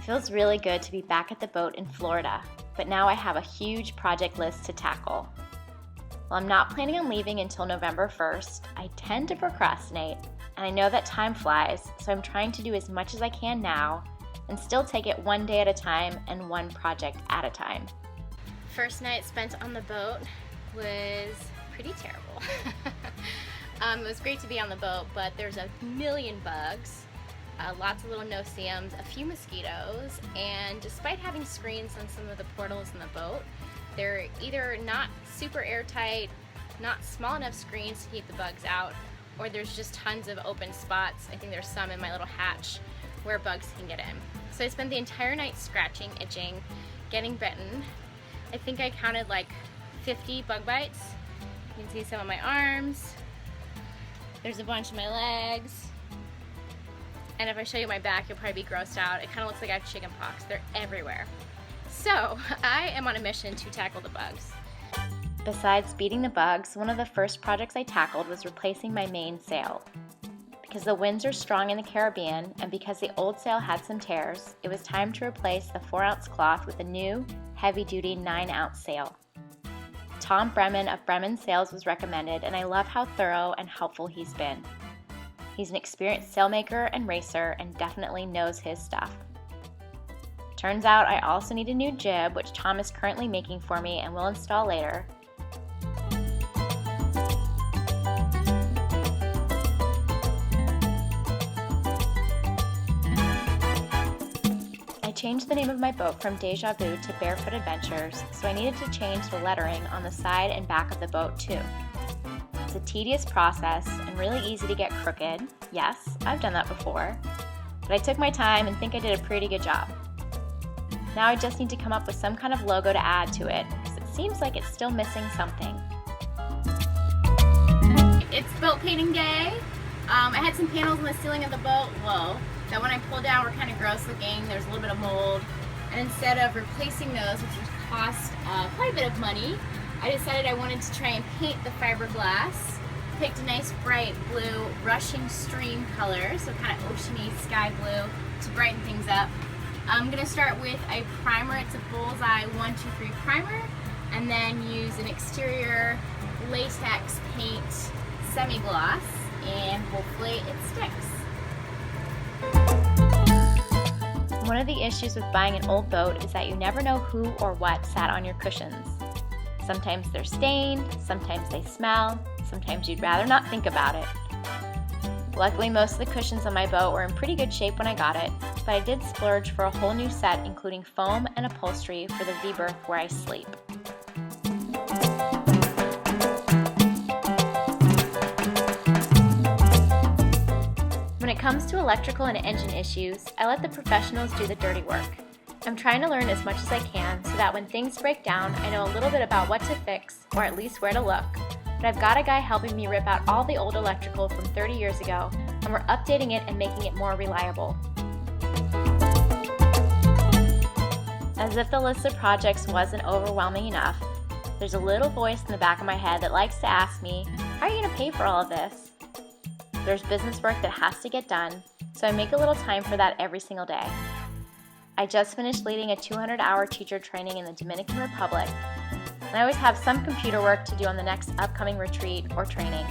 feels really good to be back at the boat in Florida, but now I have a huge project list to tackle. While I'm not planning on leaving until November 1st, I tend to procrastinate, and I know that time flies, so I'm trying to do as much as I can now and still take it one day at a time and one project at a time. First night spent on the boat was pretty terrible. It was great to be on the boat, but there's a million bugs, lots of little no-see-ums, a few mosquitoes, and despite having screens on some of the portals in the boat, they're either not super airtight, not small enough screens to keep the bugs out, or there's just tons of open spots. I think there's some in my little hatch where bugs can get in. So I spent the entire night scratching, itching, getting bitten. I think I counted like 50 bug bites. You can see some on my arms. There's a bunch on my legs. And if I show you my back, you'll probably be grossed out. It kind of looks like I have chicken pox. They're everywhere. So I am on a mission to tackle the bugs. Besides beating the bugs, one of the first projects I tackled was replacing my main sail. Because the winds are strong in the Caribbean, and because the old sail had some tears, it was time to replace the 4-ounce cloth with a new, heavy-duty 9-ounce sail. Tom Bremen of Bremen Sails was recommended, and I love how thorough and helpful he's been. He's an experienced sailmaker and racer and definitely knows his stuff. Turns out I also need a new jib, which Tom is currently making for me and will install later. I changed the name of my boat from Deja Vu to Barefoot Adventures, so I needed to change the lettering on the side and back of the boat too. It's a tedious process and really easy to get crooked. Yes, I've done that before, but I took my time and think I did a pretty good job. Now I just need to come up with some kind of logo to add to it, because it seems like it's still missing something. It's boat painting day. I had some panels in the ceiling of the boat, that when I pulled down were kind of gross looking. There's a little bit of mold. And instead of replacing those, which would cost quite a bit of money, I decided I wanted to try and paint the fiberglass. Picked a nice bright blue rushing stream color, so kind of oceany sky blue to brighten things up. I'm going to start with a primer. It's a Bullseye 123 primer, and then use an exterior latex paint semi-gloss, and hopefully it sticks. One of the issues with buying an old boat is that you never know who or what sat on your cushions. Sometimes they're stained, sometimes they smell, sometimes you'd rather not think about it. Luckily, most of the cushions on my boat were in pretty good shape when I got it, but I did splurge for a whole new set, including foam and upholstery for the V-berth where I sleep. When it comes to electrical and engine issues, I let the professionals do the dirty work. I'm trying to learn as much as I can so that when things break down, I know a little bit about what to fix, or at least where to look. But I've got a guy helping me rip out all the old electrical from 30 years ago, and we're updating it and making it more reliable. As if the list of projects wasn't overwhelming enough, there's a little voice in the back of my head that likes to ask me, how are you going to pay for all of this? There's business work that has to get done, so I make a little time for that every single day. I just finished leading a 200-hour teacher training in the Dominican Republic, and I always have some computer work to do on the next upcoming retreat or training.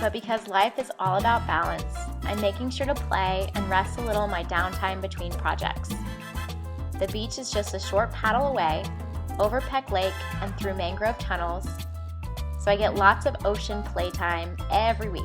But because life is all about balance, I'm making sure to play and rest a little in my downtime between projects. The beach is just a short paddle away, over Peck Lake and through mangrove tunnels, so I get lots of ocean playtime every week.